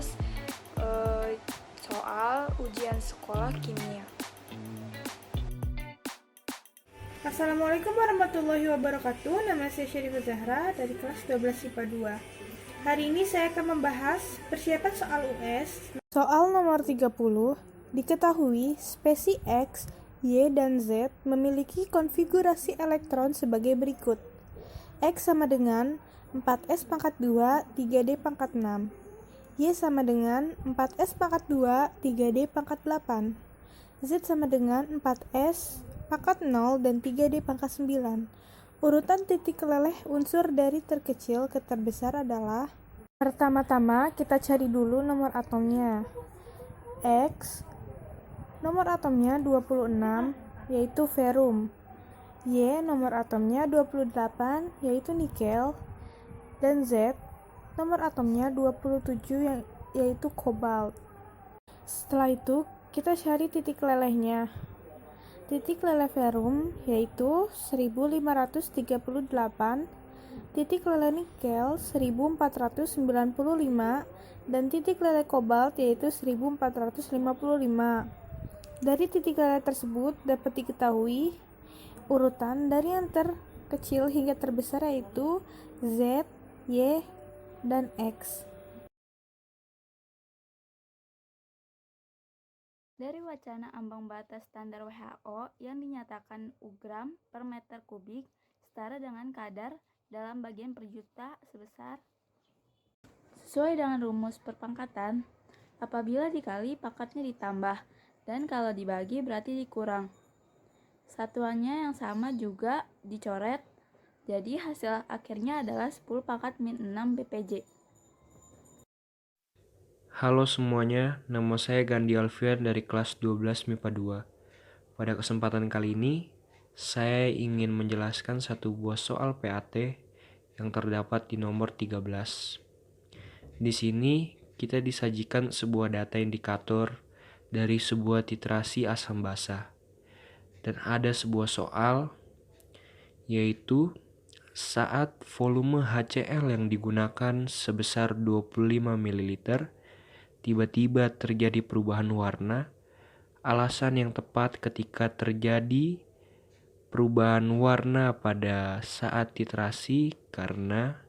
membahas soal ujian sekolah kimia. Assalamualaikum warahmatullahi wabarakatuh. Nama saya Syarifah Zahra dari kelas 12 IPA 2. Hari ini saya akan membahas persiapan soal US. Soal nomor 30. Diketahui spesies X, Y, dan Z memiliki konfigurasi elektron sebagai berikut. X sama dengan 4S pangkat 2, 3D pangkat 6. Y sama dengan 4S pangkat 2, 3D pangkat 8. Z sama dengan 4S pangkat 0 dan 3D pangkat 9. Urutan titik keleleh unsur dari terkecil ke terbesar adalah: pertama-tama kita cari dulu nomor atomnya. X, nomor atomnya 26, yaitu ferum. Y, nomor atomnya 28, yaitu nikel. Dan Z, nomor atomnya 27, yaitu kobalt. Setelah itu, kita cari titik lelehnya. Titik leleh ferum yaitu 1538, titik leleh nikel 1495, dan titik leleh kobalt yaitu 1455. Dari titik leleh tersebut dapat diketahui urutan dari yang terkecil hingga terbesar yaitu Z, Y, dan X. Dari wacana ambang batas standar WHO yang dinyatakan U-gram per meter kubik setara dengan kadar dalam bagian per juta sebesar sesuai dengan rumus perpangkatan, apabila dikali pangkatnya ditambah, dan kalau dibagi berarti dikurang. Satuannya yang sama juga dicoret, jadi hasil akhirnya adalah 10 pangkat min 6 BPJ. Halo semuanya, nama saya Gandhi Alfian dari kelas 12 MIPA 2. Pada kesempatan kali ini, saya ingin menjelaskan satu buah soal PAT yang terdapat di nomor 13. Di sini, kita disajikan sebuah data indikator dari sebuah titrasi asam basa. Dan ada sebuah soal, yaitu saat volume HCl yang digunakan sebesar 25 ml, tiba-tiba terjadi perubahan warna. Alasan yang tepat ketika terjadi perubahan warna pada saat titrasi, karena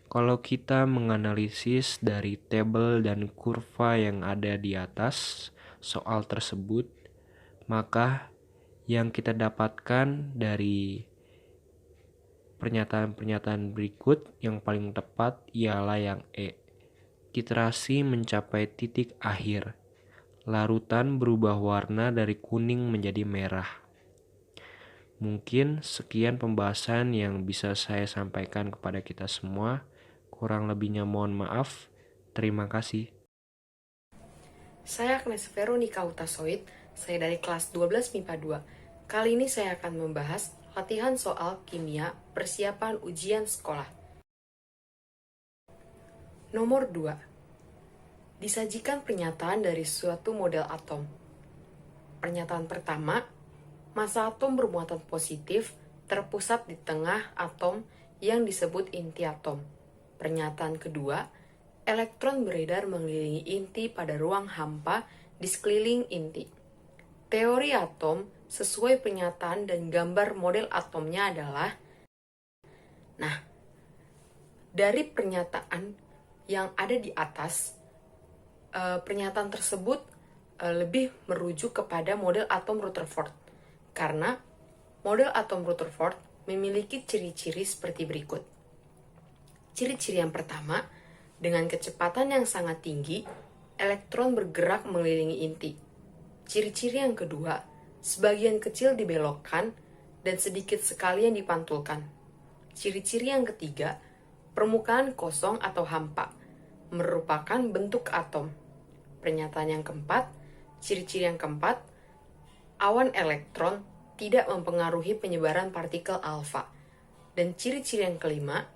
kalau kita menganalisis dari tabel dan kurva yang ada di atas soal tersebut, maka yang kita dapatkan dari pernyataan-pernyataan berikut yang paling tepat ialah yang E. Titrasi mencapai titik akhir. Larutan berubah warna dari kuning menjadi merah. Mungkin sekian pembahasan yang bisa saya sampaikan kepada kita semua. Kurang lebihnya mohon maaf. Terima kasih. Saya Agnes Veronica Utasoid, saya dari kelas 12 MIPA 2. Kali ini saya akan membahas latihan soal kimia persiapan ujian sekolah. Nomor 2. Disajikan pernyataan dari suatu model atom. Pernyataan pertama, massa atom bermuatan positif terpusat di tengah atom yang disebut inti atom. Pernyataan kedua, elektron beredar mengelilingi inti pada ruang hampa di sekeliling inti. Teori atom sesuai pernyataan dan gambar model atomnya adalah, dari pernyataan yang ada di atas, pernyataan tersebut lebih merujuk kepada model atom Rutherford, karena model atom Rutherford memiliki ciri-ciri seperti berikut. Ciri-ciri yang pertama, dengan kecepatan yang sangat tinggi, elektron bergerak mengelilingi inti. Ciri-ciri yang kedua, sebagian kecil dibelokkan dan sedikit sekali yang dipantulkan. Ciri-ciri yang ketiga, permukaan kosong atau hampa, merupakan bentuk atom. Pernyataan yang keempat, ciri-ciri yang keempat, awan elektron tidak mempengaruhi penyebaran partikel alfa. Dan ciri-ciri yang kelima,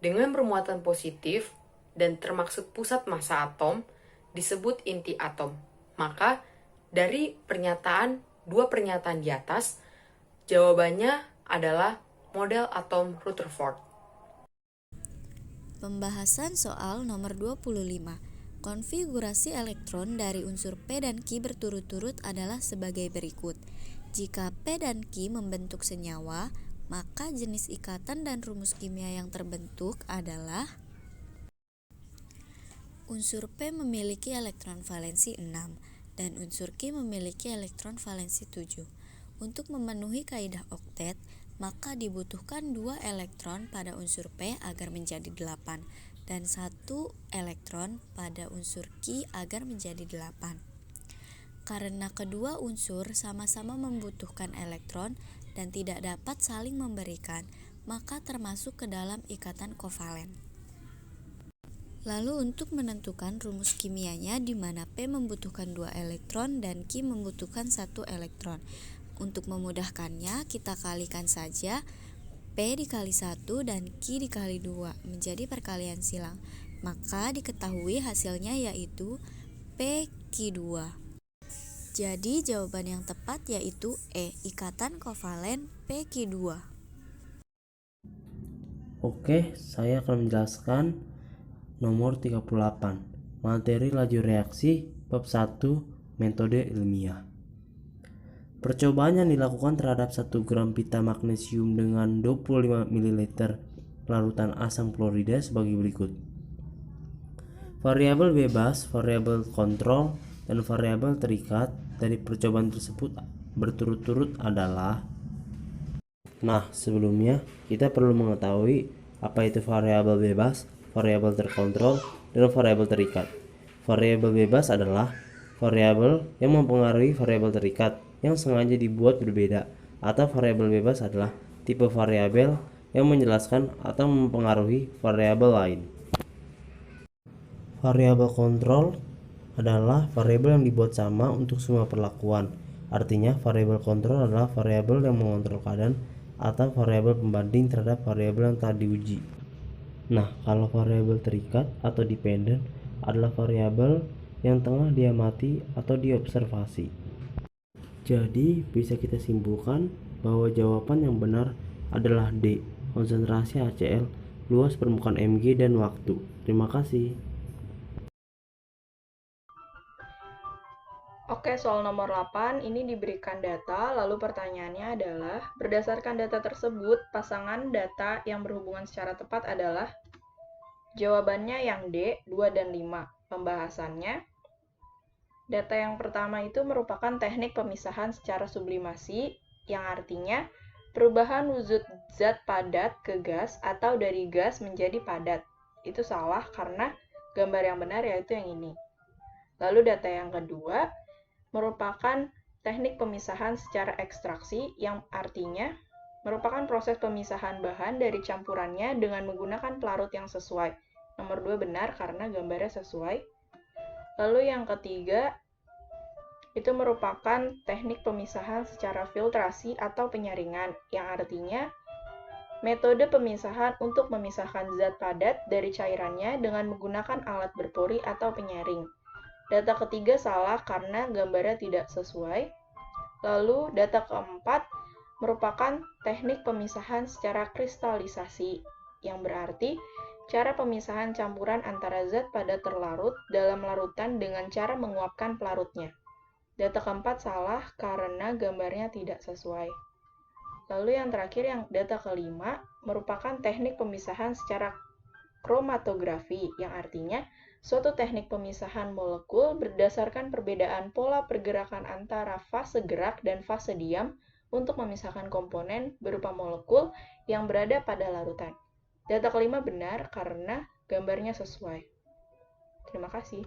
dengan bermuatan positif dan termaksud pusat massa atom, disebut inti atom. Maka, dari dua pernyataan di atas, jawabannya adalah model atom Rutherford. Pembahasan soal nomor 25. Konfigurasi elektron dari unsur P dan Q berturut-turut adalah sebagai berikut. Jika P dan Q membentuk senyawa, maka jenis ikatan dan rumus kimia yang terbentuk adalah: unsur P memiliki elektron valensi 6 dan unsur Q memiliki elektron valensi 7. Untuk memenuhi kaidah oktet, maka dibutuhkan 2 elektron pada unsur P agar menjadi 8 dan 1 elektron pada unsur Q agar menjadi 8. Karena kedua unsur sama-sama membutuhkan elektron dan tidak dapat saling memberikan, maka termasuk ke dalam ikatan kovalen. Lalu untuk menentukan rumus kimianya di mana P membutuhkan 2 elektron dan Q membutuhkan 1 elektron. Untuk memudahkannya, kita kalikan saja P dikali 1 dan Q dikali 2 menjadi perkalian silang. Maka diketahui hasilnya yaitu PQ2. Jadi jawaban yang tepat yaitu E, ikatan kovalen PQ2. Oke, saya akan menjelaskan nomor 38. Materi laju reaksi bab 1 metode ilmiah. Percobaan yang dilakukan terhadap 1 gram pita magnesium dengan 25 ml larutan asam klorida sebagai berikut. Variabel bebas, variabel kontrol, dan variabel terikat dari percobaan tersebut berturut-turut adalah. Nah, sebelumnya kita perlu mengetahui apa itu variabel bebas, variabel terkontrol, dan variabel terikat. Variabel bebas adalah variabel yang mempengaruhi variabel terikat yang sengaja dibuat berbeda, atau variabel bebas adalah tipe variabel yang menjelaskan atau mempengaruhi variabel lain. Variabel kontrol adalah variabel yang dibuat sama untuk semua perlakuan. Artinya, variabel kontrol adalah variabel yang mengontrol keadaan atau variabel pembanding terhadap variabel yang telah diuji. Nah, kalau variabel terikat atau dependent adalah variabel yang tengah diamati atau diobservasi. Jadi, bisa kita simpulkan bahwa jawaban yang benar adalah D, konsentrasi HCl, luas permukaan Mg, dan waktu. Terima kasih. Oke, soal nomor 8 ini diberikan data, lalu pertanyaannya adalah, berdasarkan data tersebut, pasangan data yang berhubungan secara tepat adalah? Jawabannya yang D, 2 dan 5. Pembahasannya, data yang pertama itu merupakan teknik pemisahan secara sublimasi, yang artinya perubahan wujud zat padat ke gas atau dari gas menjadi padat. Itu salah karena gambar yang benar yaitu yang ini. Lalu data yang kedua merupakan teknik pemisahan secara ekstraksi, yang artinya merupakan proses pemisahan bahan dari campurannya dengan menggunakan pelarut yang sesuai. Nomor 2 benar karena gambarnya sesuai. Lalu yang ketiga, itu merupakan teknik pemisahan secara filtrasi atau penyaringan, yang artinya metode pemisahan untuk memisahkan zat padat dari cairannya dengan menggunakan alat berpori atau penyaring. Data ketiga salah karena gambarnya tidak sesuai. Lalu data keempat merupakan teknik pemisahan secara kristalisasi, yang berarti cara pemisahan campuran antara zat padat terlarut dalam larutan dengan cara menguapkan pelarutnya. Data keempat salah karena gambarnya tidak sesuai. Lalu yang terakhir, yang data kelima, merupakan teknik pemisahan secara kromatografi, yang artinya suatu teknik pemisahan molekul berdasarkan perbedaan pola pergerakan antara fase gerak dan fase diam untuk memisahkan komponen berupa molekul yang berada pada larutan. Data kelima benar karena gambarnya sesuai. Terima kasih.